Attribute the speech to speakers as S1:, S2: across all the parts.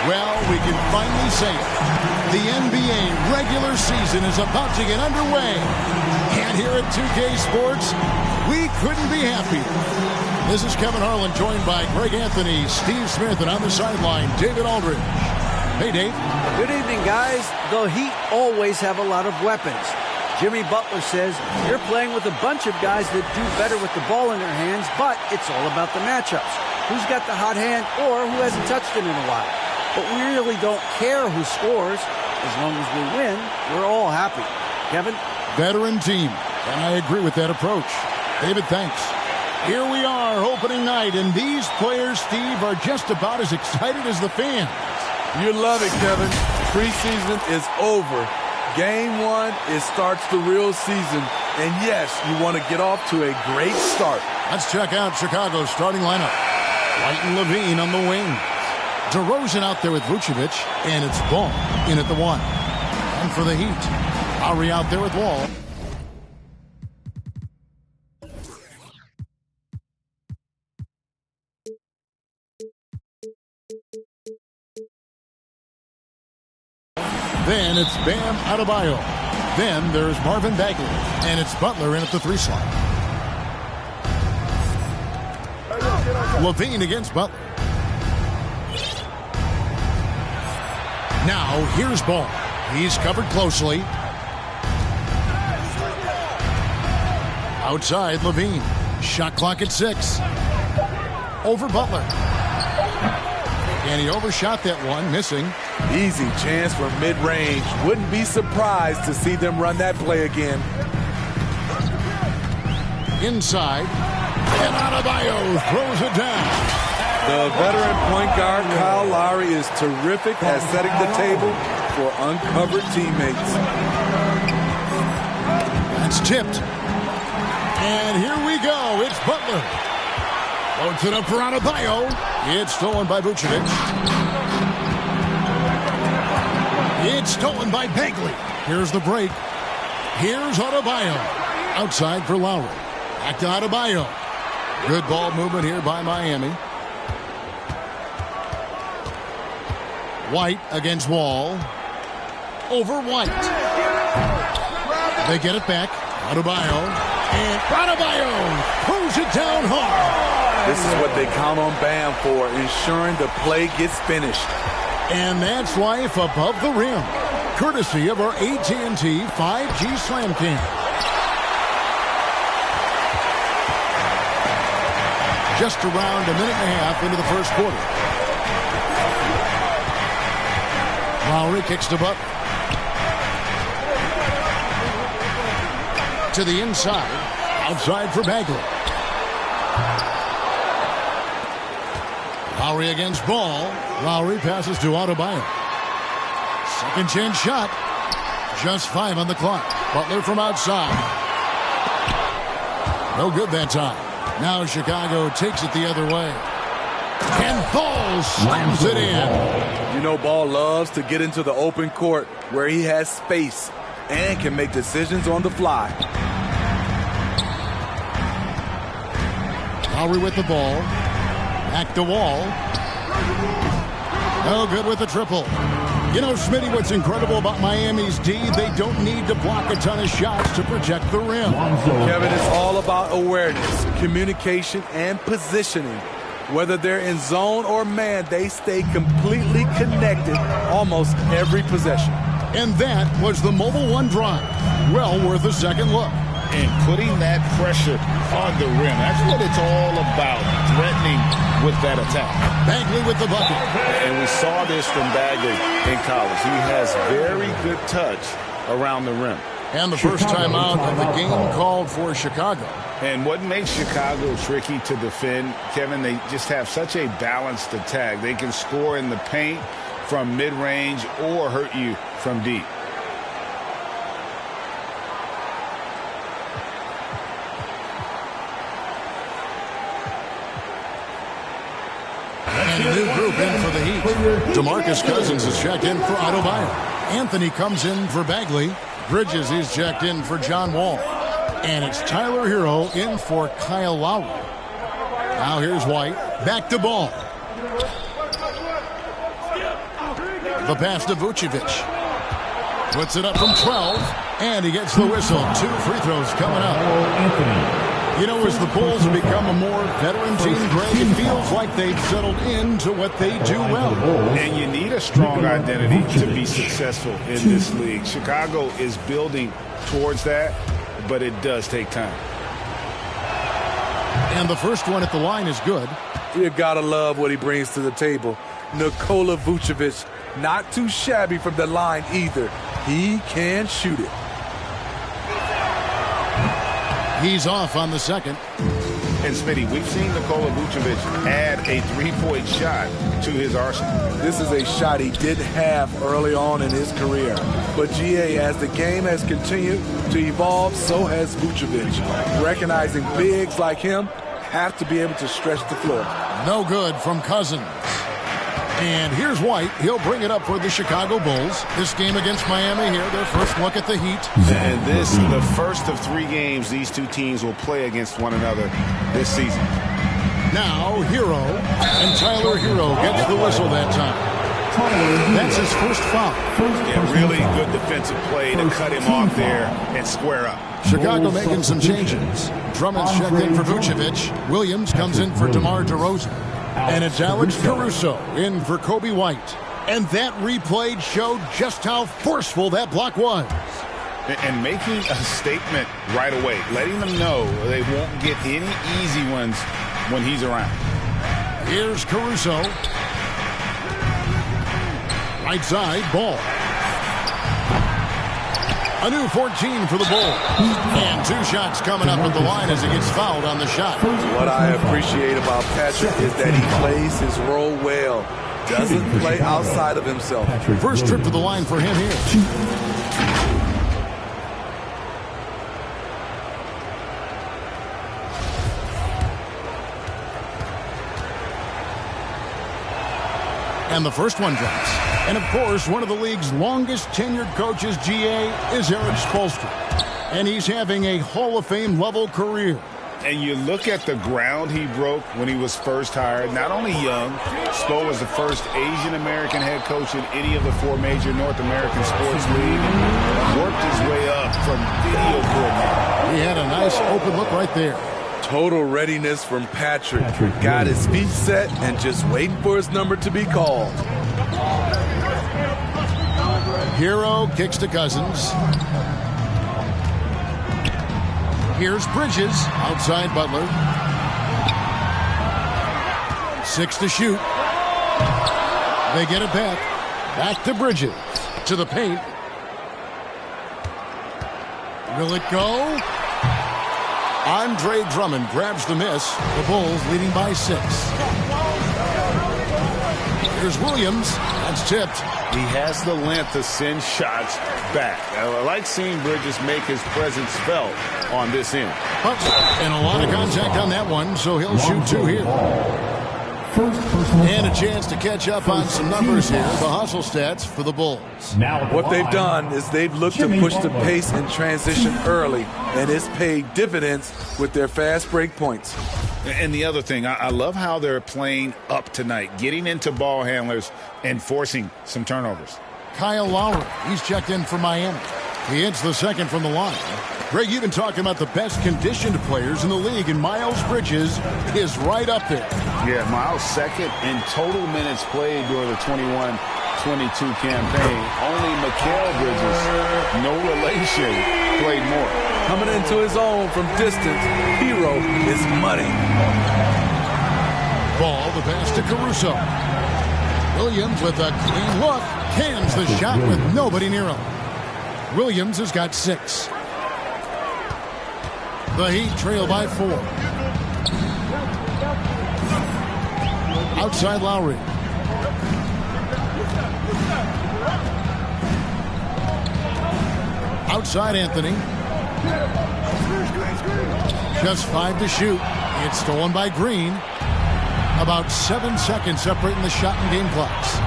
S1: Well, we can finally say it. The NBA regular season is about to get underway. And here at 2K Sports, we couldn't be happier. This is Kevin Harlan, joined by Greg Anthony, Steve Smith, and on the sideline, David Aldridge. Hey, Dave.
S2: Good evening, guys. The Heat always have a lot of weapons. Jimmy Butler says you're playing with a bunch of guys that do better with the ball in their hands, but it's all about the matchups. Who's got the hot hand or who hasn't touched it in a while. But we really don't care who scores. As long as we win, we're all happy. Kevin?
S1: Veteran team, and I agree with that approach. David, thanks. Here we are, opening night, and these players, Steve, are just about as excited as the fans.
S3: You love it, Kevin. Preseason is over. Game one, it starts the real season. And yes, you want to get off to a great start.
S1: Let's check out Chicago's starting lineup. White and Levine on the wing. DeRozan out there with Vucevic, and it's Ball in at the 1. And for the Heat, Lowry out there with Wall. Then it's Bam Adebayo. Then there's Marvin Bagley, and it's Butler in at the 3 slot. Levine against Butler. Now, here's Ball. He's covered closely. Outside, Levine. Shot clock at 6. Over Butler. And he overshot that one, missing.
S3: Easy chance for mid-range. Wouldn't be surprised to see them run that play again.
S1: Inside. And Adebayo throws it down.
S3: The veteran point guard, Kyle Lowry, is terrific at setting the table for uncovered teammates.
S1: That's tipped. And here we go. It's Butler. Loads it up for Adebayo. It's stolen by Vucevic. It's stolen by Bagley. Here's the break. Here's Adebayo. Outside for Lowry. Back to Adebayo. Good ball movement here by Miami. White against Wall. Over White. They get it back. Adebayo. And Adebayo pulls it down hard.
S3: This is what they count on Bam for, ensuring the play gets finished.
S1: And that's life above the rim. Courtesy of our AT&T 5G Slam Cam. Just around a minute and a half into the first quarter. Lowry kicks to Butler. To the inside. Outside for Bagley. Lowry against Ball. Lowry passes to Adebayo. Second chance shot. Just 5 on the clock. Butler from outside. No good that time. Now Chicago takes it the other way. And Ball slams it in.
S3: You know, Ball loves to get into the open court where he has space and can make decisions on the fly.
S1: Lowry with the ball. Back to Wall. No good with the triple. You know, Smitty, what's incredible about Miami's D, they don't need to block a ton of shots to protect the rim.
S3: Kevin, it's all about awareness, communication, and positioning. Whether they're in zone or man, they stay completely connected almost every possession.
S1: And that was the Mobile One drive. Well worth a second look.
S4: And putting that pressure on the rim. That's what it's all about, threatening with that attack.
S1: Bagley with the bucket.
S4: And we saw this from Bagley in college. He has very good touch around the rim.
S1: And the first time out of the game called for Chicago.
S4: And what makes Chicago tricky to defend, Kevin, they just have such a balanced attack. They can score in the paint from mid-range or hurt you from deep.
S1: And a new group in for the Heat. DeMarcus Cousins is checked in for Adebayo. Anthony comes in for Bagley. Bridges is checked in for John Wall. And it's Tyler Hero in for Kyle Lowry. Now here's White. Back to Ball. The pass to Vucevic. Puts it up from 12, and he gets the whistle. 2 free throws coming up. You know, as the Bulls become a more veteran team, Greg, it feels like they've settled into what they do well.
S4: And you need a strong identity to be successful in this league. Chicago is building towards that, but it does take time.
S1: And the first one at the line is good.
S3: You gotta love what he brings to the table. Nikola Vucevic, not too shabby from the line either. He can shoot it.
S1: He's off on the second.
S4: And Smitty, we've seen Nikola Vucevic add a three-point shot to his arsenal.
S3: This is a shot he didn't have early on in his career. But GA, as the game has continued to evolve, so has Vucevic. Recognizing bigs like him have to be able to stretch the floor.
S1: No good from Cousins. And here's White. He'll bring it up for the Chicago Bulls. This game against Miami here, their first look at the Heat.
S4: And this, the first of 3 games these two teams will play against one another this season.
S1: Now, Hero. And Tyler Hero gets the whistle that time. That's his first foul.
S4: Yeah, really good defensive play to cut him off there and square up.
S1: Chicago making some changes. Drummond's checked in for Vucevic. Williams comes in for DeMar DeRozan. And it's Alex Caruso in for Kobe White. And that replay showed just how forceful that block was.
S4: And making a statement right away, letting them know they won't get any easy ones when he's around.
S1: Here's Caruso. Right side, Ball. A new 14 for the Bulls. And 2 shots coming up at the line as he gets fouled on the shot.
S3: What I appreciate about Patrick is that he plays his role well. Doesn't play outside of himself.
S1: First trip to the line for him here. And the first one drops. And, of course, one of the league's longest tenured coaches, GA, is Eric Spoelstra. And he's having a Hall of Fame level career.
S4: And you look at the ground he broke when he was first hired. Not only young, Spo was the first Asian-American head coach in any of the 4 major North American sports leagues. And worked his way up from video coordinator.
S1: He had a nice open look right there.
S3: Total readiness from Patrick. Got his feet set and just waiting for his number to be called.
S1: Hero kicks to Cousins. Here's Bridges outside Butler. 6 to shoot. They get it back. Back to Bridges. To the paint. Will it go? Andre Drummond grabs the miss. The Bulls leading by 6. Here's Williams. That's tipped.
S4: He has the length to send shots back. I like seeing Bridges make his presence felt on this end.
S1: And a lot of contact on that one, so he'll shoot 2 here. And a chance to catch up on some numbers here. The hustle stats for the Bulls.
S3: What they've done is they've looked to push the pace in transition early, and it's paid dividends with their fast break points.
S4: And the other thing, I love how they're playing up tonight, getting into ball handlers and forcing some turnovers.
S1: Kyle Lowry, he's checked in for Miami. He hits the second from the line. Greg, you've been talking about the best conditioned players in the league, and Miles Bridges is right up there.
S4: Yeah, Miles second in total minutes played during the 21-22 campaign. Only Mikal Bridges, no relation, played more.
S3: Coming into his own from distance, Hero is money.
S1: Ball, the pass to Caruso. Williams with a clean look, cans the shot with nobody near him. Williams has got 6. The Heat trail by 4. Outside Lowry. Outside Anthony. Just 5 to shoot. It's stolen by Green. About 7 seconds separating the shot and game clocks.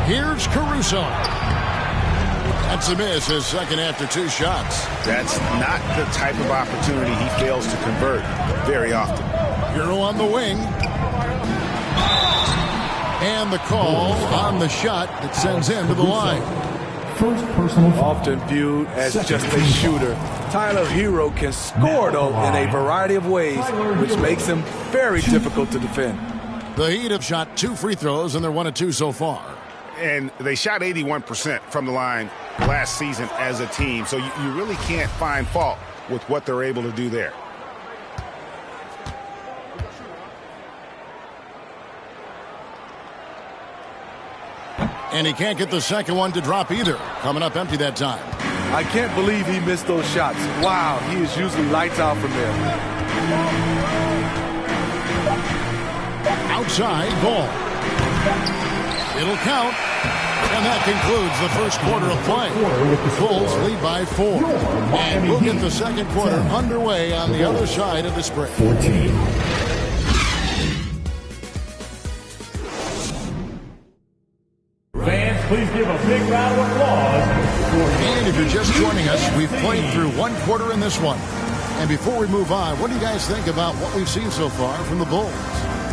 S1: Here's Caruso. That's a miss, his second after 2 shots.
S4: That's not the type of opportunity he fails to convert very often.
S1: Hero on the wing. And And the call on the shot that sends him to the line.
S5: First personal foul.
S3: Often viewed as just a shooter, Tyler Hero can score, though, in a variety of ways, which makes him very difficult to defend.
S1: The Heat have shot 2 free throws, and they're 1 of 2 so far.
S4: And they shot 81% from the line last season as a team, so you really can't find fault with what they're able to do there.
S1: And he can't get the second one to drop either. Coming up empty that time.
S3: I can't believe he missed those shots. Wow, he is usually lights out from there.
S1: Outside, ball. It'll count. And that concludes the first quarter of play. The Bulls lead by 4. And we'll get the second quarter underway on the other side of this break.
S5: 14.
S6: Fans, please give a big round of applause.
S1: And if you're just joining us, we've played through 1 quarter in this one. And before we move on, what do you guys think about what we've seen so far from the Bulls?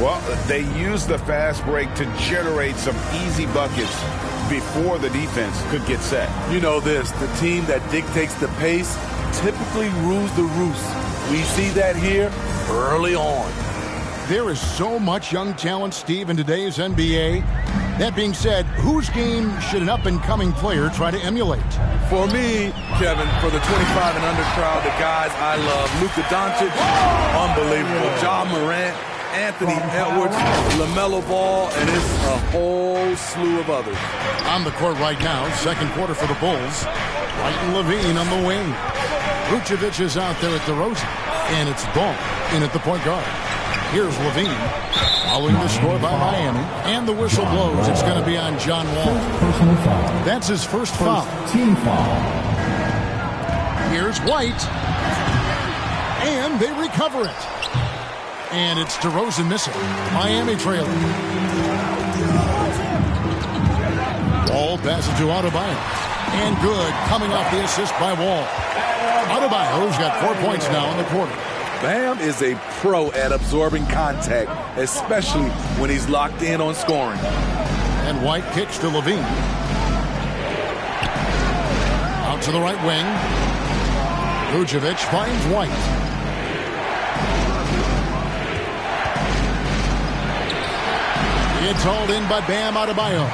S4: Well, they used the fast break to generate some easy buckets before the defense could get set.
S3: You know this, the team that dictates the pace typically rules the roost. We see that here early on.
S1: There is so much young talent, Steve, in today's NBA. That being said, whose game should an up-and-coming player try to emulate?
S3: For me, Kevin, for the 25 and under crowd, the guys I love, Luka Doncic, unbelievable. Ja Morant, Anthony Edwards, LaMelo Ball, and it's a whole slew of others.
S1: On the court right now, second quarter for the Bulls. White and Levine on the wing. Vucevic is out there at DeRozan, and it's Ball in at the point guard. Here's Levine, following the score by Miami, and the whistle blows. It's going to be on John Wall.
S5: Personal foul.
S1: That's his first foul.
S5: Team foul.
S1: Here's White, and they recover it. And it's DeRozan missing. Miami trailing. Wall passes to Adebayo. And good, coming off the assist by Wall. Adebayo's got 4 points now in the quarter.
S3: Bam is a pro at absorbing contact, especially when he's locked in on scoring.
S1: And White kicks to Levine. Out to the right wing. Vucevic finds White. It's hauled in by Bam Adebayo.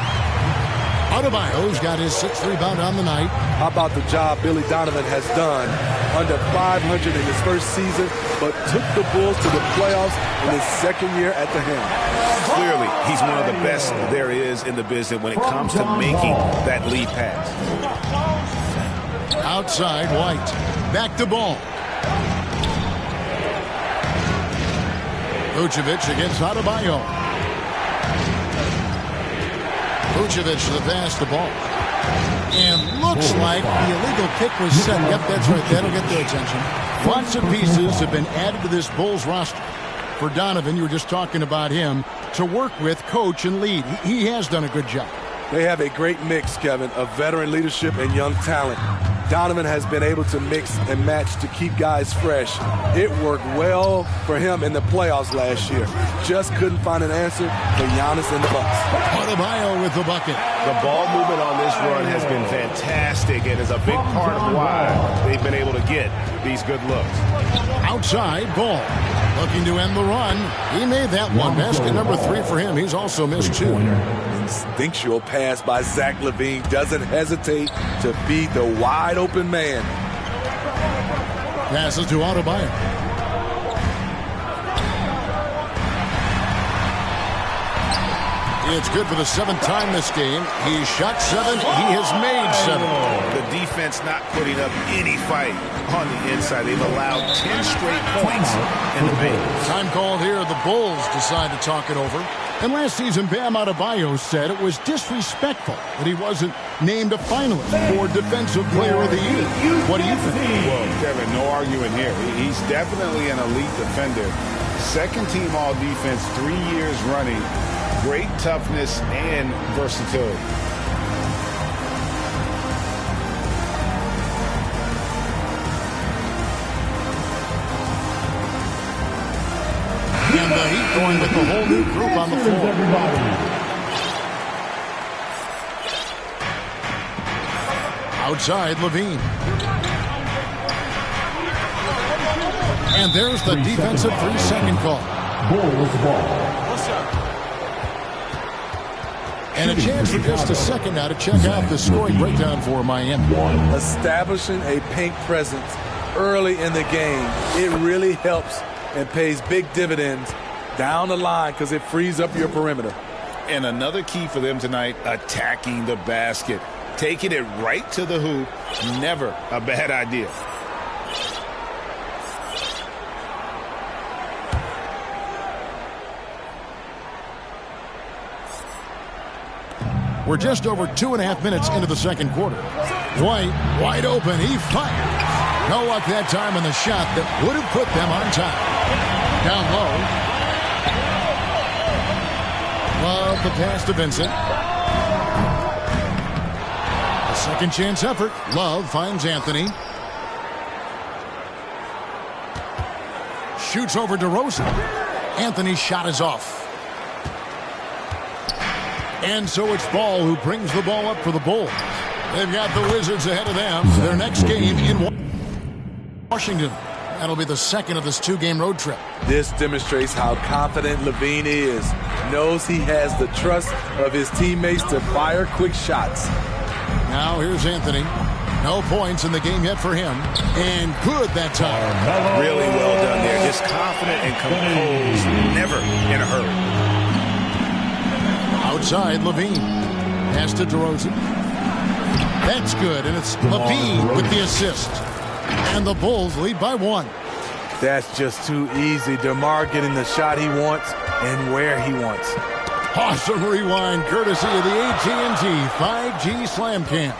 S1: Adebayo's got his 6th rebound on the night.
S3: How about the job Billy Donovan has done? Under 500 in his first season, but took the Bulls to the playoffs in his second year at the helm.
S4: Clearly, he's one of the best there is in the business when it comes to making that lead pass.
S1: Outside, White. Back to Ball. Vucevic against Adebayo. Vucevic to the pass to Ball. And looks like the illegal kick was set. Yep, that's right. That'll get their attention. Lots of pieces have been added to this Bulls roster. For Donovan, you were just talking about him, to work with, coach, and lead. He has done a good job.
S3: They have a great mix, Kevin, of veteran leadership and young talent. Donovan has been able to mix and match to keep guys fresh. It worked well for him in the playoffs last year. Just couldn't find an answer for Giannis and the Bucks.
S1: Adebayo with the bucket.
S4: The ball movement on this run has been fantastic and is a big part of why they've been able to get these good looks.
S1: Outside, Ball. Looking to end the run. He made that one. Basket number 3 for him. He's also missed 2.
S3: Instinctual pass by Zach LaVine. Doesn't hesitate to feed the wide open man.
S1: Passes to Adebayo. It's good for the 7th time this game. He shot 7. He has made 7.
S4: The defense not putting up any fight on the inside. They've allowed 10 straight points in the paint.
S1: Time called here. The Bulls decide to talk it over. And last season, Bam Adebayo said it was disrespectful that he wasn't named a finalist for Defensive Player of the Year. What do you think?
S4: Well, Kevin, no arguing here. He's definitely an elite defender. Second team all defense 3 years running. Great toughness and versatility.
S1: And the Heat going with the whole new group on the floor. Outside, Levine. And there's the defensive 3-second call.
S5: Bulls ball.
S1: And a chance for just a second now to check out the scoring breakdown for Miami.
S3: Establishing a paint presence early in the game, it really helps and pays big dividends down the line because it frees up your perimeter.
S4: And another key for them tonight, attacking the basket. Taking it right to the hoop, never a bad idea.
S1: We're just over 2.5 minutes into the second quarter. White, wide open, he fires. No luck that time on the shot that would have put them on top. Down low. Love the pass to Vincent. A second chance effort. Love finds Anthony. Shoots over DeRozan. Anthony's shot is off. And so it's Ball who brings the ball up for the Bulls. They've got the Wizards ahead of them. Their next game in Washington. That'll be the second of this 2-game road trip.
S3: This demonstrates how confident Levine is. Knows he has the trust of his teammates to fire quick shots.
S1: Now here's Anthony. No points in the game yet for him. And good that time.
S4: Really well done there. Just confident and composed. Never in a hurry.
S1: Outside, Levine. Pass to DeRozan. That's good, and it's Levine with the assist. And the Bulls lead by 1.
S3: That's just too easy. DeMar getting the shot he wants and where he wants.
S1: Awesome rewind, courtesy of the AT&T 5G Slam Cam.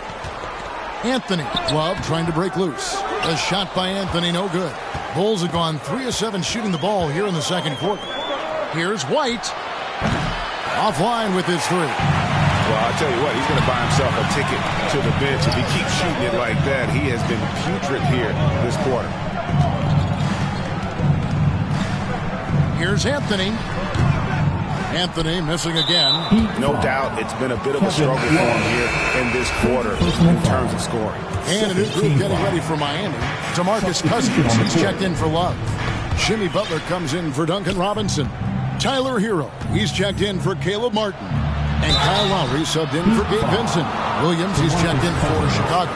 S1: Anthony, Love trying to break loose. A shot by Anthony, no good. Bulls have gone 3 of 7 shooting the ball here in the second quarter. Here's White. Offline with his 3.
S4: Well, I'll tell you what, he's going to buy himself a ticket to the bench if he keeps shooting it like that. He has been putrid here this quarter.
S1: Here's Anthony. Anthony missing again.
S4: No doubt it's been a bit of a struggle for him here in this quarter in terms of scoring.
S1: And a new group getting ready for Miami. DeMarcus Cousins is checked in for Love. Jimmy Butler comes in for Duncan Robinson. Tyler Hero, he's checked in for Caleb Martin. And Kyle Lowry subbed in for Gabe Vincent. Williams, he's checked in for Chicago.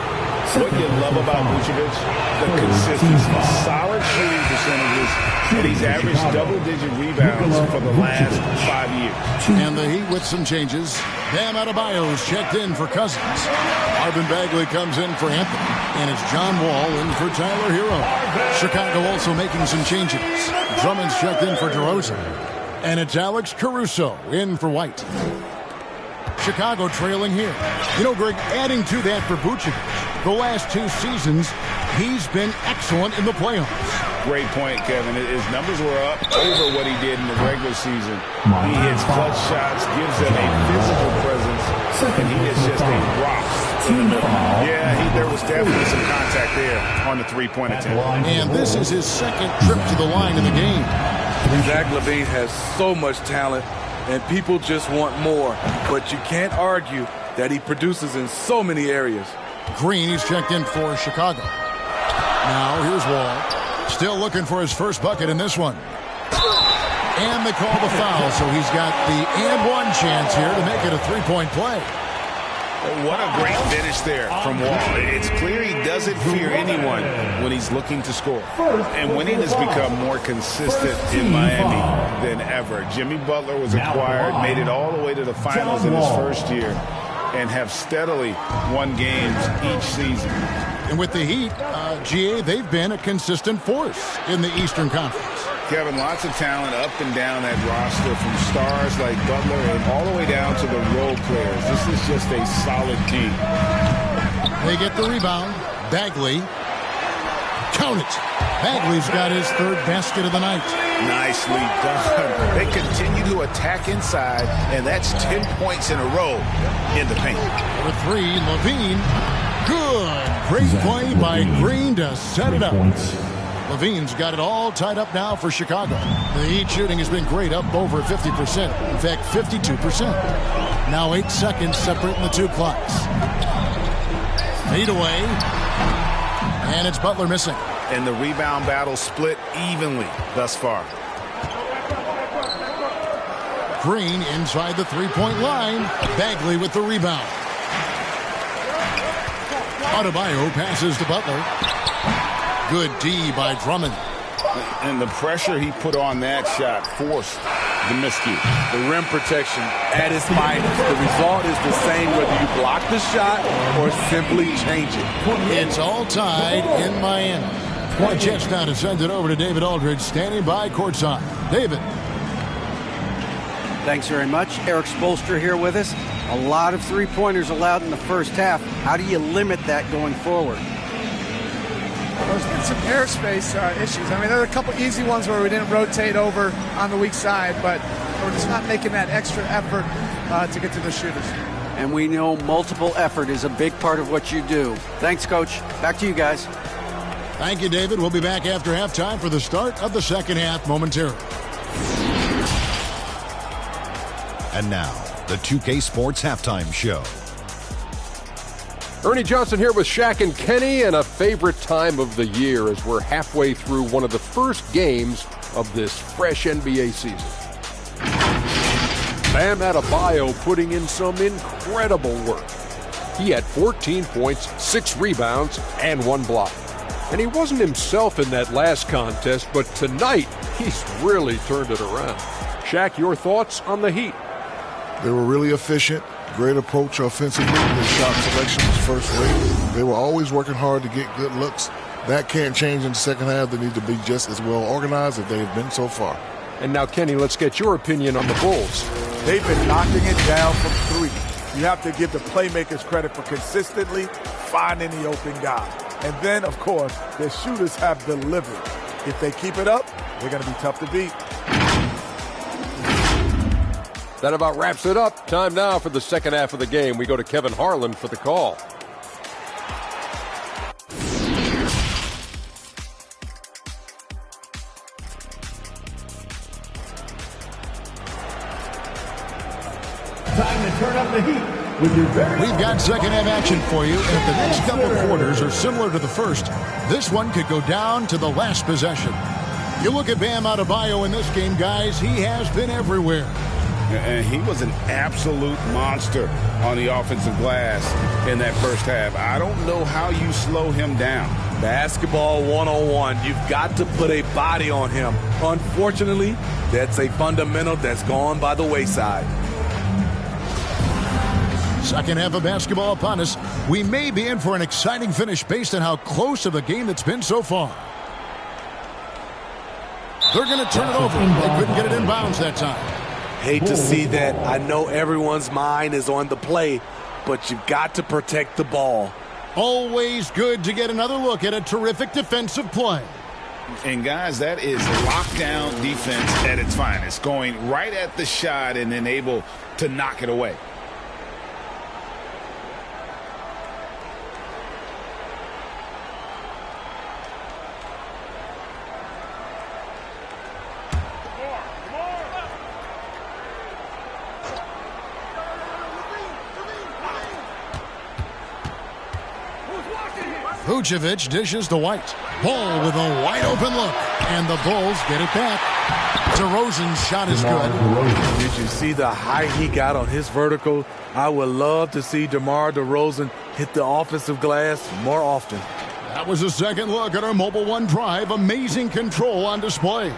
S4: What you love about Vucevic, the consistency, solid shooting percentages, and he's averaged double-digit rebounds for the last 5 years.
S1: And the Heat with some changes. Bam Adebayo's checked in for Cousins. Marvin Bagley comes in for Anthony. And it's John Wall in for Tyler Hero. Chicago also making some changes. Drummond's checked in for DeRozan. And it's Alex Caruso in for White. Chicago trailing here. You know, Greg, adding to that for Vucevic, the last 2 seasons, he's been excellent in the playoffs.
S4: Great point, Kevin. His numbers were up over what he did in the regular season. He hits clutch shots, gives them a physical presence, and he is just a rock in the middle. Yeah, there was definitely some contact there on the 3-point attempt.
S1: And this is his second trip to the line in the game.
S3: Zach LaVine has so much talent, and people just want more. But you can't argue that he produces in so many areas.
S1: Green, he's checked in for Chicago. Now here's Wall. Still looking for his first bucket in this one. And they call the foul, so he's got the and one chance here to make it a 3-point play.
S4: What a great finish there from Wall. It's clear he doesn't fear anyone when he's looking to score. And winning has become more consistent in Miami than ever. Jimmy Butler was acquired, made it all the way to the finals in his first year, and have steadily won games each season.
S1: And with the Heat, GA, they've been a consistent force in the Eastern Conference.
S4: Kevin, lots of talent up and down that roster, from stars like Butler and all the way down to the role players. This is just a solid team.
S1: They get the rebound. Bagley. Count it. Bagley's got his 3rd basket of the night. Nicely
S4: done. They continue to attack inside, and that's 10 points in a row in the paint.
S1: For 3, Levine. Good. Great play by Green to set it up. Levine's got it all tied up now for Chicago. The Heat shooting has been great, up over 50%. In fact, 52%. Now 8 seconds separating the 2 clocks. Feed away. And it's Butler missing.
S4: And the rebound battle split evenly thus far.
S1: Green inside the three-point line. Bagley with the rebound. Adebayo passes to Butler. Good D by Drummond.
S4: And the pressure he put on that shot forced the miscue.
S3: The rim protection at its finest. The result is the same whether you block the shot or simply change it.
S1: It's all tied in Miami. A chance now to send it over to David Aldridge, standing by courtside. David.
S2: Thanks very much. Eric Spoelstra here with us. A lot of three-pointers allowed in the first half. How do you limit that going forward?
S7: Well, there's been some airspace issues. I mean, there are a couple easy ones where we didn't rotate over on the weak side, but we're just not making that extra effort to get to the shooters.
S2: And we know multiple effort is a big part of what you do. Thanks, Coach. Back to you guys.
S1: Thank you, David. We'll be back after halftime for the start of the second half momentarily.
S8: And now, the 2K Sports Halftime Show.
S9: Ernie Johnson here with Shaq and Kenny, and a favorite time of the year as we're halfway through one of the first games of this fresh NBA season. Bam Adebayo putting in some incredible work. He had 14 points, 6 rebounds, and 1 block. And he wasn't himself in that last contest, but tonight he's really turned it around. Shaq, your thoughts on the Heat?
S10: They were really efficient. Great approach offensively. Their shot selection was first rate. They were always working hard to get good looks. That can't change in the second half. They need to be just as well organized as they've been so far.
S9: And now, Kenny, let's get your opinion on the Bulls.
S3: They've been knocking it down from 3. You have to give the playmakers credit for consistently finding the open guy. And then, of course, their shooters have delivered. If they keep it up, they're going to be tough to beat.
S9: That about wraps it up. Time now for the second half of the game. We go to Kevin Harlan for the call.
S6: Time to turn up the heat with your very...
S1: We've got second half action for you, and if the next couple of quarters are similar to the first, this one could go down to the last possession. You look at Bam Adebayo in this game, guys, he has been everywhere.
S4: And he was an absolute monster on the offensive glass in that first half. I don't know how you slow him down.
S3: Basketball 101. You've got to put a body on him. Unfortunately, that's a fundamental that's gone by the wayside.
S1: Second half of basketball upon us. We may be in for an exciting finish based on how close of a game that's been so far. They're going to turn it over. They couldn't get it in bounds that time.
S3: Hate to see that. I know everyone's mind is on the play, but you've got to protect the ball.
S1: Always good to get another look at a terrific defensive play.
S4: And, guys, that is lockdown defense at its finest, going right at the shot and then able to knock it away.
S1: Vucevic dishes to White. Ball with a wide-open look. And the Bulls get it back. DeRozan's shot is good.
S3: Did you see the height he got on his vertical? I would love to see DeMar DeRozan hit the offensive glass more often.
S1: That was a second look at our Mobile One drive. Amazing control on display.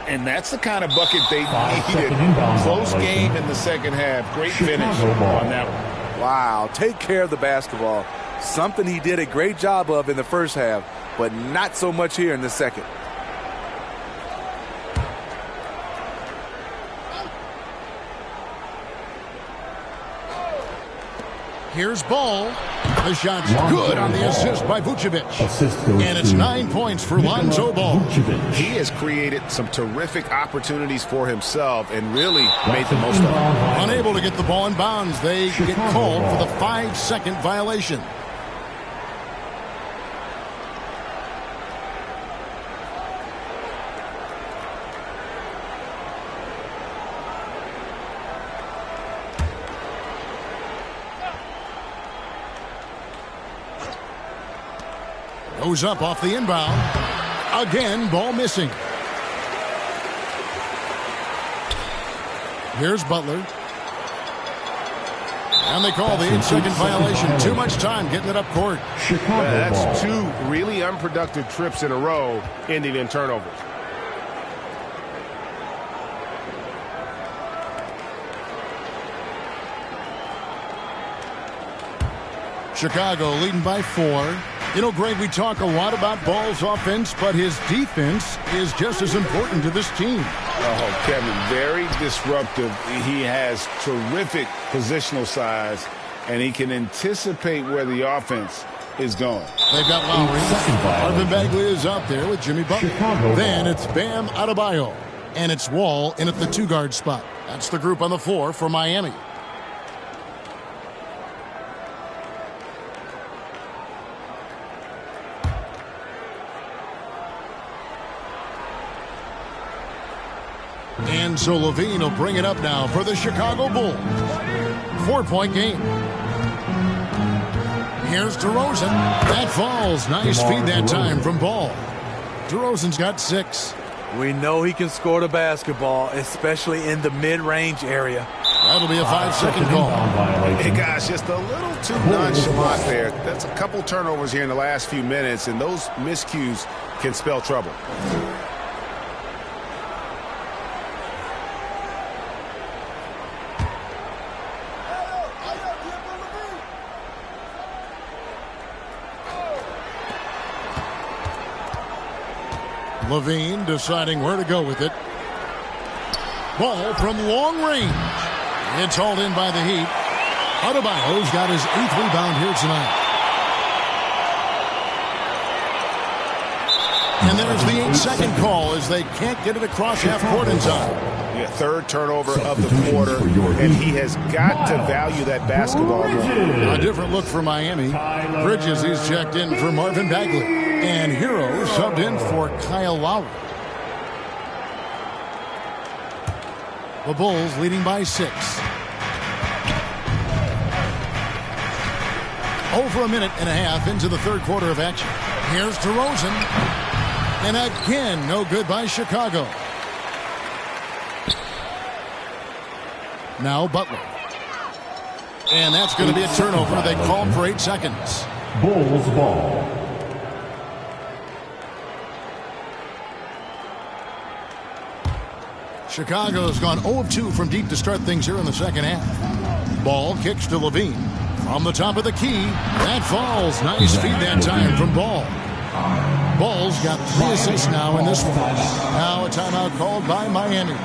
S4: And that's the kind of bucket they needed. Close game in the second half. Great finish on that one.
S3: Wow, take care of the basketball. Something he did a great job of in the first half, but not so much here in the second.
S1: Here's Ball. The shot's good on the assist by Vucevic. And it's 9 points for Lonzo Ball.
S4: He has created some terrific opportunities for himself and really made the most of it.
S1: Unable to get the ball in bounds, they get called for the 5-second violation. Goes up off the inbound. Again, ball missing. Here's Butler. And they call the 8-second violation. Too much time getting it up court.
S11: That's 2 really unproductive trips in a row, ending in turnovers.
S1: Chicago leading by 4. You know, Greg, we talk a lot about Ball's offense, but his defense is just as important to this team.
S4: Oh, Kevin, very disruptive. He has terrific positional size, and he can anticipate where the offense is going.
S1: They've got Lowry. Marvin Bagley is out there with Jimmy Butler. Then it's Bam Adebayo. And it's Wall in at the 2-guard spot. That's the group on the floor for Miami. And so LaVine will bring it up now for the Chicago Bulls. 4-point game. Here's DeRozan. That falls. Nice feed that time from Ball. DeRozan's got 6.
S3: We know he can score the basketball, especially in the mid-range area.
S1: That'll be a 5-second call.
S4: Hey, guys, just a little too nonchalant there. That's a couple turnovers here in the last few minutes, and those miscues can spell trouble.
S1: LaVine deciding where to go with it. Ball from long range. It's hauled in by the Heat. Adebayo's got his 8th rebound here tonight. And there's the 8-second call as they can't get it across half court in time.
S4: Yeah, 3rd turnover of the quarter, and he has got to value that basketball more.
S1: A different look for Miami. Bridges, he's checked in for Marvin Bagley. And Hero subbed in for Kyle Lowry. The Bulls leading by 6. Over a minute and a half into the 3rd quarter of action. Here's DeRozan. And again, no good by Chicago. Now Butler. And that's going to be a turnover. They called for 8 seconds.
S5: Bulls ball.
S1: Chicago's gone 0 of 2 from deep to start things here in the second half. Ball kicks to LaVine. From the top of the key, that falls. Nice feed that time from Ball. Ball's got 3 assists now in this one. Now a timeout called by Miami.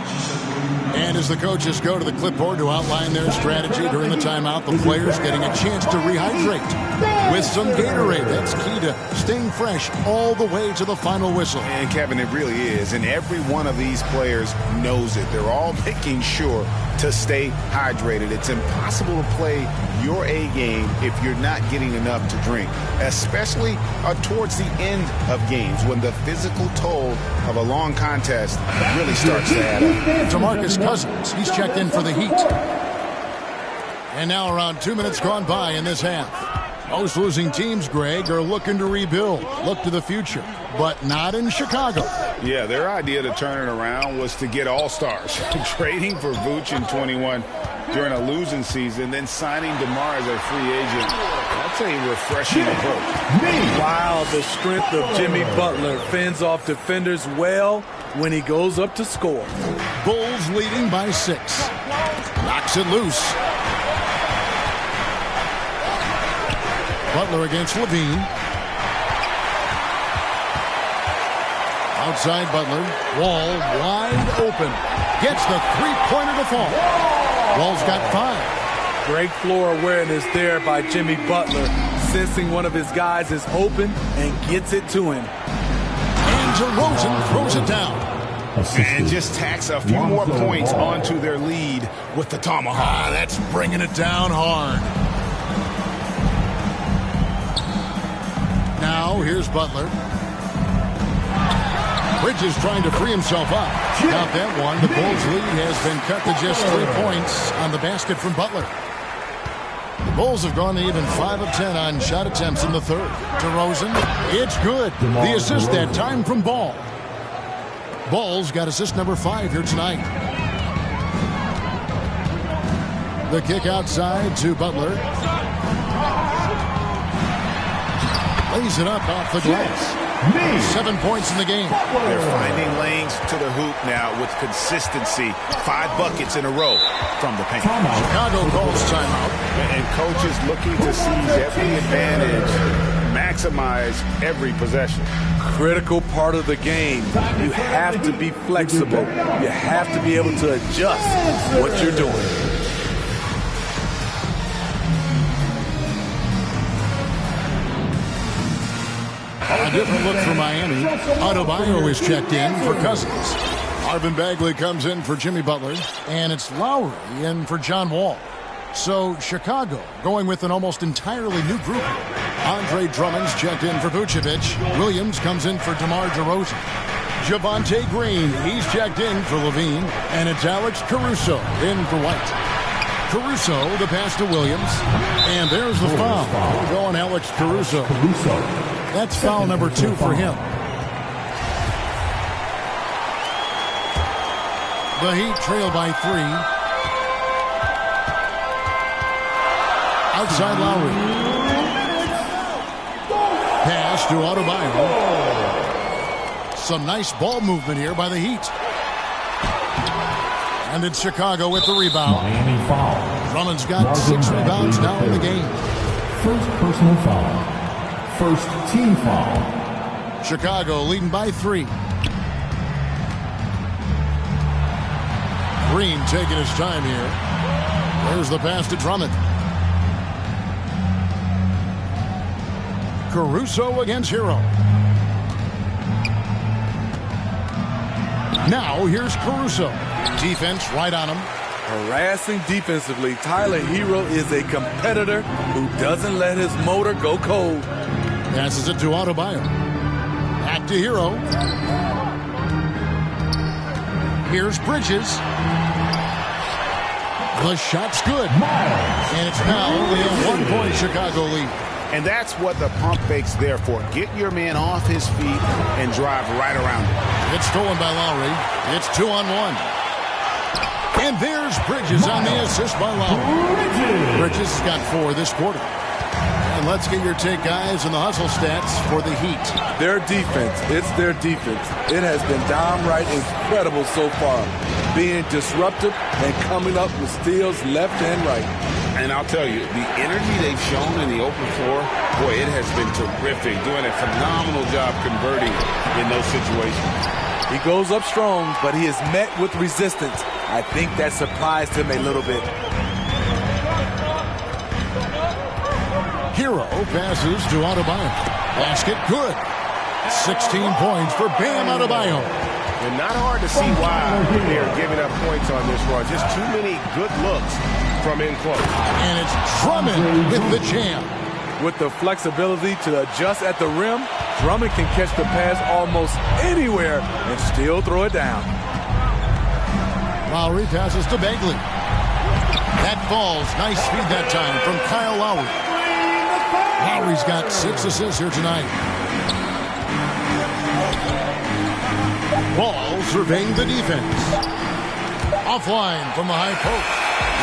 S1: And as the coaches go to the clipboard to outline their strategy during the timeout, the players getting a chance to rehydrate with some Gatorade. That's key to staying fresh all the way to the final whistle.
S4: And Kevin, it really is. And every one of these players knows it. They're all making sure to stay hydrated. It's impossible to play your A game if you're not getting enough to drink, especially towards the end of games when the physical toll of a long contest really starts to add up.
S1: DeMarcus Cousins, he's checked in for the Heat. And now around 2 minutes gone by in this half. Most losing teams, Greg, are looking to rebuild, look to the future, but not in Chicago.
S4: Yeah, their idea to turn it around was to get all-stars. Trading for Vooch in 21 during a losing season, then signing DeMar as a free agent. That's a refreshing approach.
S3: Wow, the strength of Jimmy Butler fends off defenders well when he goes up to score.
S1: Bulls leading by 6. Knocks it loose. Butler against LaVine. Outside Butler. Wall wide open. Gets the 3-pointer to fall. Wall's got 5.
S3: Great floor awareness there by Jimmy Butler, sensing one of his guys is open and gets it to him.
S1: And DeRozan throws it down.
S4: And just tacks a few more points onto their lead with the tomahawk.
S1: That's bringing it down hard. Now, here's Butler. Bridges trying to free himself up. Got that one. The Bulls' lead has been cut to just 3 points on the basket from Butler. Bulls have gone to even 5 of 10 on shot attempts in the third. DeRozan, it's good. The assist that time from Ball. Ball's got assist number 5 here tonight. The kick outside to Butler. Lays it up off the glass. 7 points in the game.
S4: They're finding lanes to the hoop now with consistency. 5 buckets in a row from the paint.
S1: Chicago calls timeout.
S4: And coaches looking to seize every advantage, maximize every possession.
S3: Critical part of the game. You have to be flexible. You have to be able to adjust what you're doing.
S1: A different look for Miami. Adebayo is checked in for Cousins. Marvin Bagley comes in for Jimmy Butler. And it's Lowry in for John Wall. So Chicago going with an almost entirely new group. Andre Drummond's checked in for Vucevic. Williams comes in for DeMar DeRozan. Javonte Green, he's checked in for Levine. And it's Alex Caruso in for White. Caruso, the pass to Williams. And there's the foul. Going Alex Caruso. That's foul number 2 for him. The Heat trail by 3. Outside Lowry. Pass to Adebayo. Some nice ball movement here by the Heat. And it's Chicago with the rebound.
S5: Miami foul.
S1: Drummond's got 6 rebounds now in the game.
S5: First personal foul. First team foul.
S1: Chicago leading by 3. Green taking his time here. There's the pass to Drummond. Caruso against Hero. Now here's Caruso. Defense right on him.
S3: Harassing defensively, Tyler Hero is a competitor who doesn't let his motor go cold.
S1: Passes it to Adebayo. Back to Hero. Here's Bridges. The shot's good. And it's now only a 1-point Chicago lead.
S4: And that's what the pump fake's there for. Get your man off his feet and drive right around him.
S1: It's stolen by Lowry. It's 2-on-1. And there's Bridges on the assist by Lowry. Bridges has got 4 this quarter. And let's get your take, guys, on the hustle stats for the Heat.
S3: Their defense, it's their defense. It has been downright incredible so far. Being disruptive and coming up with steals left and right.
S4: And I'll tell you, the energy they've shown in the open floor, boy, it has been terrific. Doing a phenomenal job converting in those situations.
S3: He goes up strong, but he is met with resistance. I think that surprised him a little bit.
S1: Hero passes to Adebayo. Basket good. 16 points for Bam Adebayo.
S11: And not hard to see why they're giving up points on this run. Just too many good looks from in close.
S1: And it's Drummond with the jam.
S3: With the flexibility to adjust at the rim, Drummond can catch the pass almost anywhere and still throw it down.
S1: Lowry passes to Bagley. That falls. Nice speed that time from Kyle Lowry. Lowry's got 6 assists here tonight. Ball surveying the defense. Offline from the high post.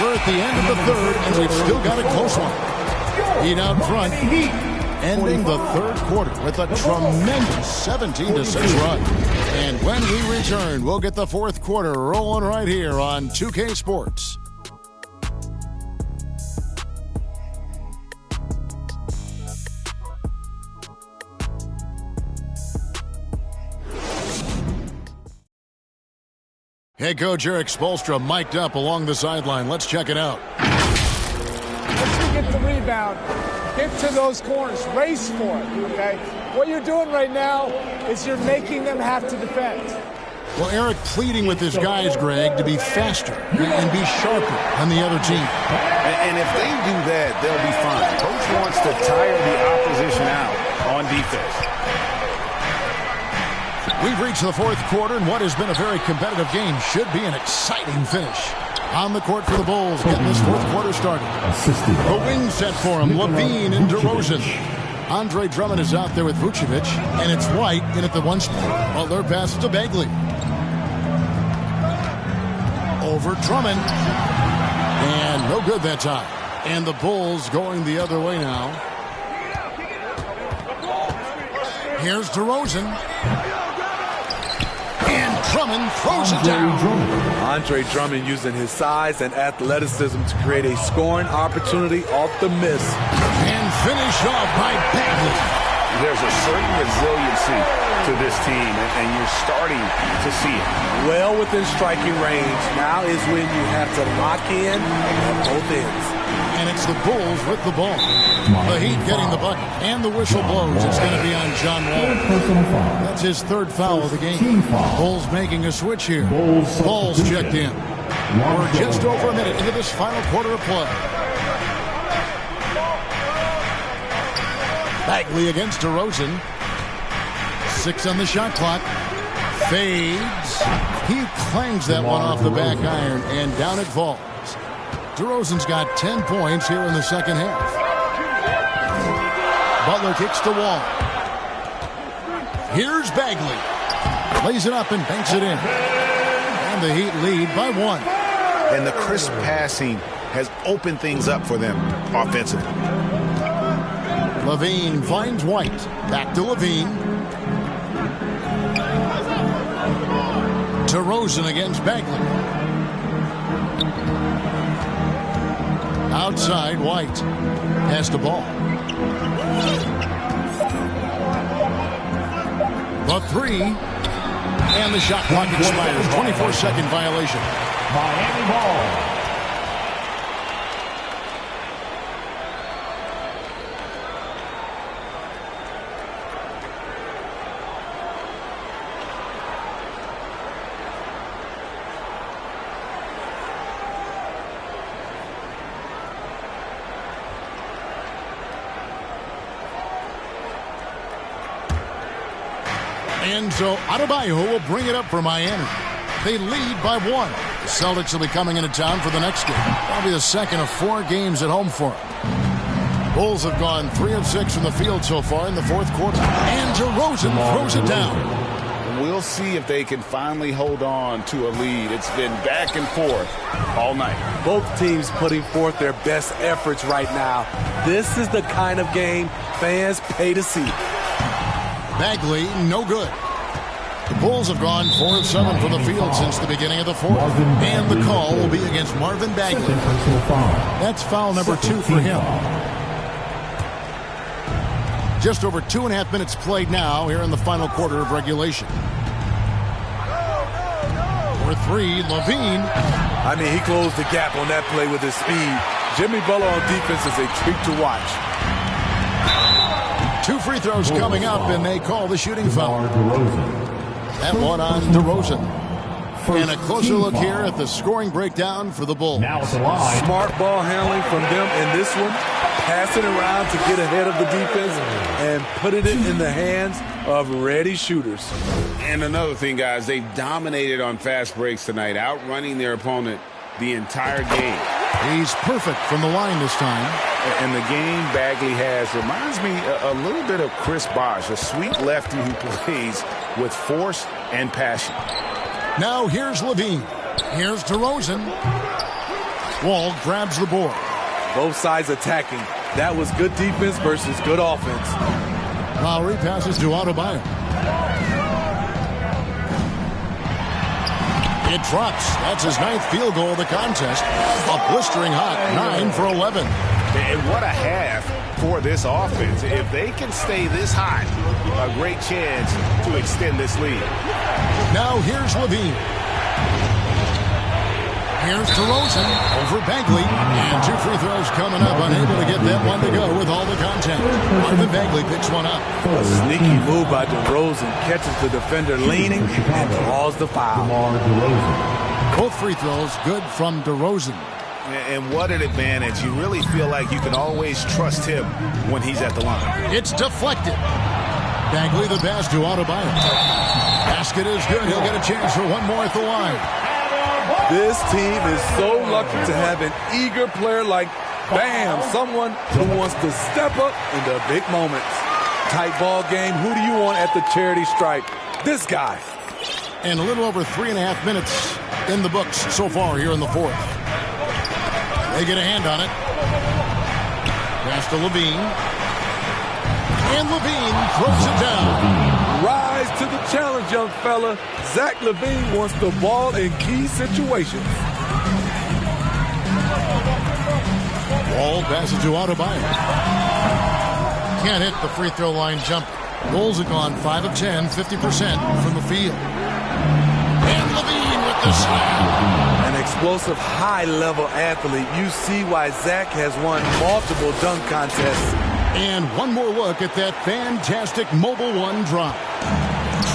S1: We're at the end of the third, and we've still got a close one. Heat out front, ending the third quarter with a tremendous 17-6 run. And when we return, we'll get the fourth quarter rolling right here on 2K Sports. Head coach Eric Spoelstra mic'd up along the sideline. Let's check it out.
S7: Once you get the rebound, get to those corners, race for it, okay? What you're doing right now is you're making them have to defend.
S1: Well, Eric pleading with his guys, Greg, to be faster and be sharper on the other team.
S4: And if they do that, they'll be fine. Coach wants to tire the opposition out on defense.
S1: We've reached the fourth quarter, and what has been a very competitive game should be an exciting finish. On the court for the Bulls, getting this fourth quarter started. The wing set for him, Levine and DeRozan. Andre Drummond is out there with Vucevic, and it's White in at the one spot. Butler passes to Bagley. Over Drummond. And no good that time. And the Bulls going the other way now. Here's DeRozan. And Drummond throws it down.
S3: Andre Drummond using his size and athleticism to create a scoring opportunity off the miss.
S1: And finish off by Bagley.
S11: There's a certain resiliency to this team, and you're starting to see it.
S3: Well within striking range. Now is when you have to lock in at both ends.
S1: And it's the Bulls with the ball. The Heat getting the bucket. And the whistle blows. It's going to be on John Wall. That's his third foul of the game. Bulls making a switch here. Ball's checked in. We're just over a minute into this final quarter of play. Bagley against DeRozan. 6 on the shot clock. Fades. He clangs that one off the back iron, and down it falls. DeRozan's got 10 points here in the second half. Butler kicks to Wall. Here's Bagley. Lays it up and banks it in. And the Heat lead by 1.
S4: And the crisp passing has opened things up for them offensively.
S1: Levine finds White. Back to Levine. DeRozan against Bagley. Outside, White has the ball. The 3. And the shot clock expires. 24-second violation.
S6: Miami ball.
S1: And so Adebayo will bring it up for Miami. They lead by 1. The Celtics will be coming into town for the next game. That'll be the second of 4 games at home for them. Bulls have gone 3 of 6 from the field so far in the fourth quarter. And DeRozan throws it down.
S4: We'll see if they can finally hold on to a lead. It's been back and forth all night.
S3: Both teams putting forth their best efforts right now. This is the kind of game fans pay to see.
S1: Bagley, no good. The Bulls have gone 4 of 7 from the field since the beginning of the fourth. And the call will be against Marvin Bagley. That's foul number 2 for him. Just over 2.5 minutes played now here in the final quarter of regulation. For 3, Levine.
S3: I mean, he closed the gap on that play with his speed. Jimmy Butler on defense is a treat to watch.
S1: 2 free throws coming up, and they call the shooting foul. That one on DeRozan. And a closer look here at the scoring breakdown for the Bulls.
S3: Smart ball handling from them in this one. Passing around to get ahead of the defense and putting it in the hands of ready shooters.
S4: And another thing, guys, they've dominated on fast breaks tonight, outrunning their opponent the entire game.
S1: He's perfect from the line this time.
S4: And the game Bagley has reminds me a little bit of Chris Bosh, a sweet lefty who plays with force and passion.
S1: Now here's Levine. Here's DeRozan. Wall grabs the board.
S3: Both sides attacking. That was good defense versus good offense.
S1: Lowry passes to Adebayo. It drops. That's his 9th field goal of the contest. A blistering hot 9 for 11.
S4: And what a half for this offense. If they can stay this hot, a great chance to extend this lead.
S1: Now here's Levine. Here's DeRozan over Bagley. And 2 free throws coming up. Unable to get that one to go with all the contact. Marvin Bagley picks one up.
S3: A sneaky move by DeRozan. Catches the defender leaning and draws the foul.
S1: Both free throws good from DeRozan.
S4: And what an advantage. You really feel like you can always trust him when he's at the line.
S1: It's deflected. Bagley the pass to Adebayo. Basket is good. He'll get a chance for one more at the line.
S3: This team is so lucky to have an eager player like Bam, someone who wants to step up in the big moments. Tight ball game. Who do you want at the charity stripe? This guy.
S1: And a little over 3.5 minutes in the books so far here in the fourth. They get a hand on it. Pass to Levine. And Levine throws it down.
S3: Rise to the challenge, young fella. Zach LaVine wants the ball in key situations.
S1: Wall passes to Adebayo. Can't hit the free throw line jump. Goals have gone 5 of 10, 50% from the field. And Levine with the slam.
S3: An explosive, high-level athlete. You see why Zach has won multiple dunk contests.
S1: And one more look at that fantastic Mobile One drop.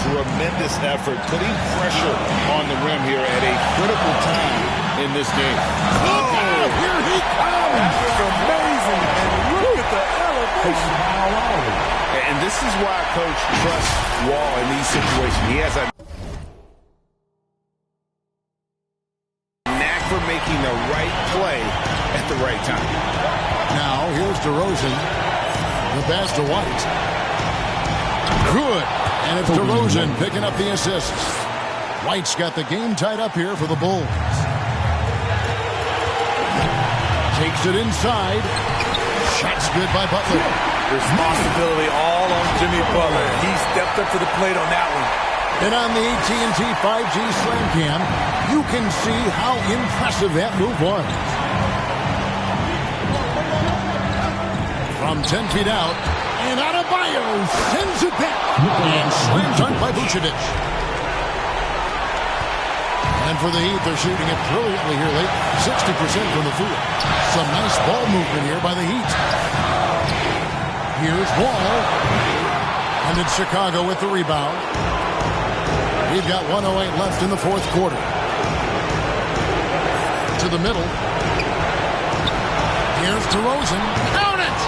S4: Tremendous effort, putting pressure on the rim here at a critical time in this game.
S1: Oh, here he comes!
S3: That was amazing. And look at the elevation.
S4: And this is why Coach trusts Wall in these situations. He has a knack for making the right play at the right time.
S1: Now, here's DeRozan. The pass to White. Good. And it's DeRozan picking up the assists. White's got the game tied up here for the Bulls. Takes it inside. Shot's good by Butler.
S3: Responsibility all on Jimmy Butler. He stepped up to the plate on that one.
S1: And on the AT&T 5G Slam Cam, you can see how impressive that move was. From 10 feet out, and Adebayo sends it back. And slam dunk by Vucevic. And for the Heat, they're shooting it brilliantly here late. 60% from the field. Some nice ball movement here by the Heat. Here's Wall. And it's Chicago with the rebound. We've got 1:08 left in the fourth quarter. To the middle. Here's DeRozan. Count it!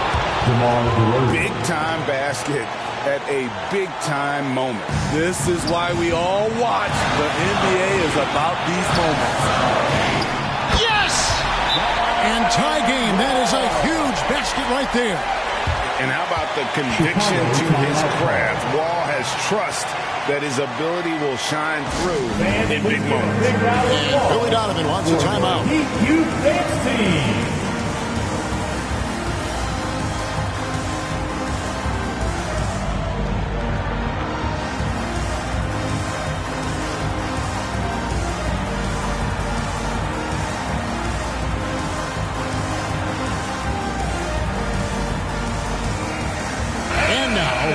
S4: Big time basket at a big time moment.
S3: This is why we all watch. The NBA is about these moments.
S1: Yes! And tie game. That is a huge basket right there.
S4: And how about the conviction to his craft? Wall has trust that his ability will shine through in big moments.
S1: And Billy Donovan wants a timeout.
S6: Youth dance team.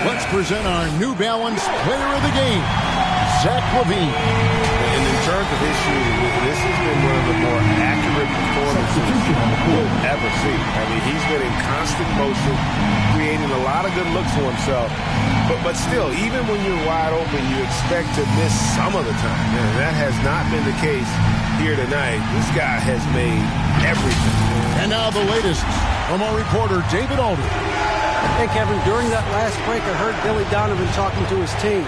S1: Let's present our New Balance player of the game, Zach LaVine.
S11: And in terms of his shooting, this has been one of the more accurate performances we'll ever see. I mean, he's been in constant motion, creating a lot of good looks for himself. But still, even when you're wide open, you expect to miss some of the time. And that has not been the case here tonight. This guy has made everything.
S1: And now the latest from our reporter, David Alden.
S2: Hey, Kevin, during that last break, I heard Billy Donovan talking to his team.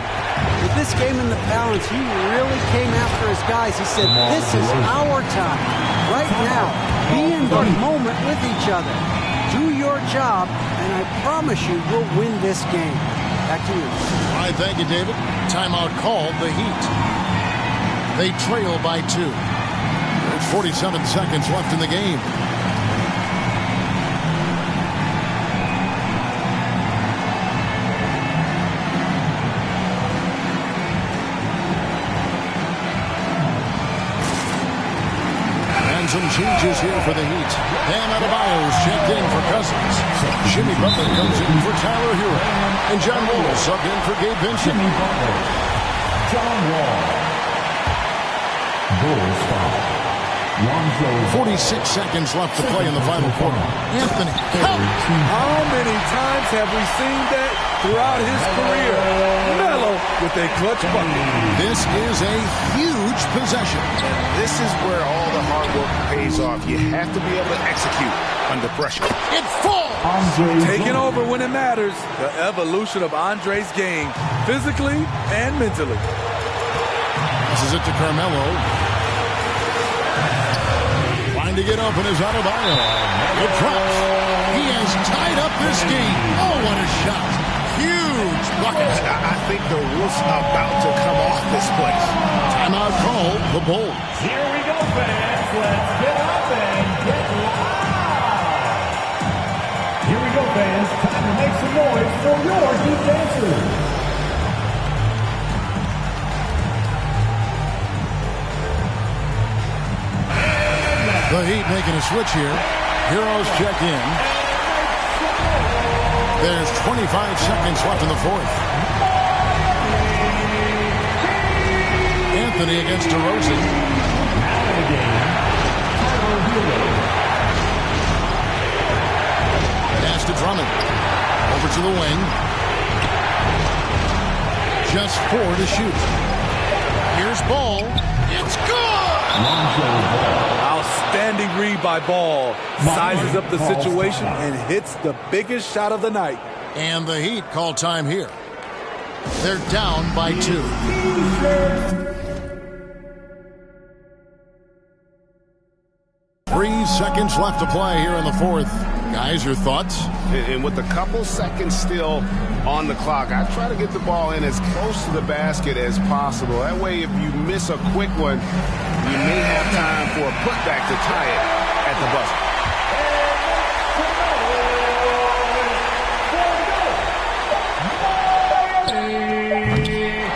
S2: With this game in the balance, he really came after his guys. He said, this is our time. Right now, be in the moment with each other. Do your job, and I promise you we'll win this game. Back to you.
S1: All right, thank you, David. Timeout called the Heat. They trail by 2. There's 47 seconds left in the game. Some changes here for the Heat. Dan Adebayo's checked in for Cousins. Jimmy Butler comes in for Tyler Hero. And John Wall subbed in for Gabe Vincent.
S5: John Wall. Bulls foul.
S1: 46 seconds left to play in the final quarter. Anthony.
S3: How many times have we seen that throughout his career? Melo with a clutch bucket.
S1: This is a huge possession.
S11: This is where all the hard work pays off. You have to be able to execute under pressure.
S1: It falls!
S3: Taking over when it matters. The evolution of Andre's game, physically and mentally.
S1: Passes it to Carmelo. Trying to get open is Adebayo. The cross. He has tied up this game. Oh, what a shot. Huge bucket.
S4: I think the roof's about to come off this place.
S1: Timeout call, the Bulls.
S6: Here we go, fans. Let's get up and get loud. Here we go, fans. Time to make some noise for your Heat dancers.
S1: The Heat making a switch here. Heroes check in. There's 25 seconds left in the fourth. Anthony against DeRozan. Pass to Drummond. Over to the wing. Just 4 to shoot. Here's Ball. It's good!
S3: Outstanding read by Ball. Sizes up the situation and hits the biggest shot of the night.
S1: And the Heat call time here. They're down by 2. 3 seconds left to play here in the fourth. Guys, your thoughts?
S4: And with a couple seconds still on the clock, I try to get the ball in as close to the basket as possible. That way, if you miss a quick one, you may have time for a putback to tie it at the buzzer.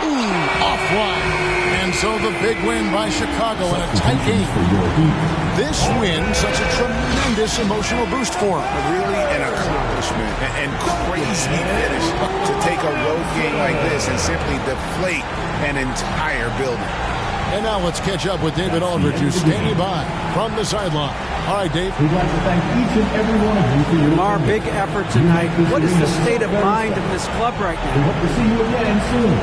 S1: Ooh, offline. And so the big win by Chicago in a tight game. This win, such a tremendous emotional boost for them.
S4: Really an accomplishment and crazy finish to take a road game like this and simply deflate an entire building.
S1: And now let's catch up with David Aldridge, who's standing by from the sideline. All right, Dave.
S5: We'd like to thank each and every one of you for your
S2: DeMar, big effort tonight. What is the state of mind of this club right
S5: We
S2: now?
S5: hope to see you again soon.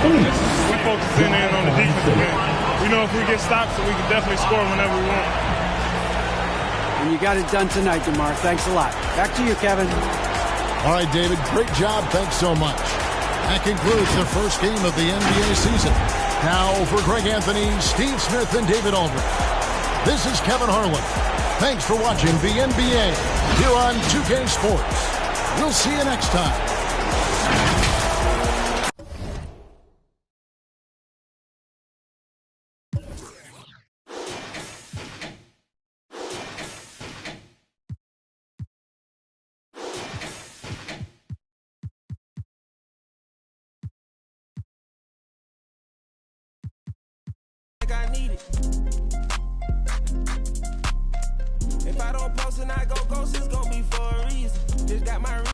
S5: Please.
S12: We focusing in on the defensive end. We know if we get stops, so we can definitely score whenever we want.
S2: And you got it done tonight, DeMar. Thanks a lot. Back to you, Kevin.
S1: All right, David, great job. Thanks so much. That concludes the first game of the NBA season. Now for Greg Anthony, Steve Smith, and David Aldridge. This is Kevin Harlan. Thanks for watching the NBA here on 2K Sports. We'll see you next time.
S13: I need it. If I don't post and I go ghost, it's gonna be for a reason. Just got my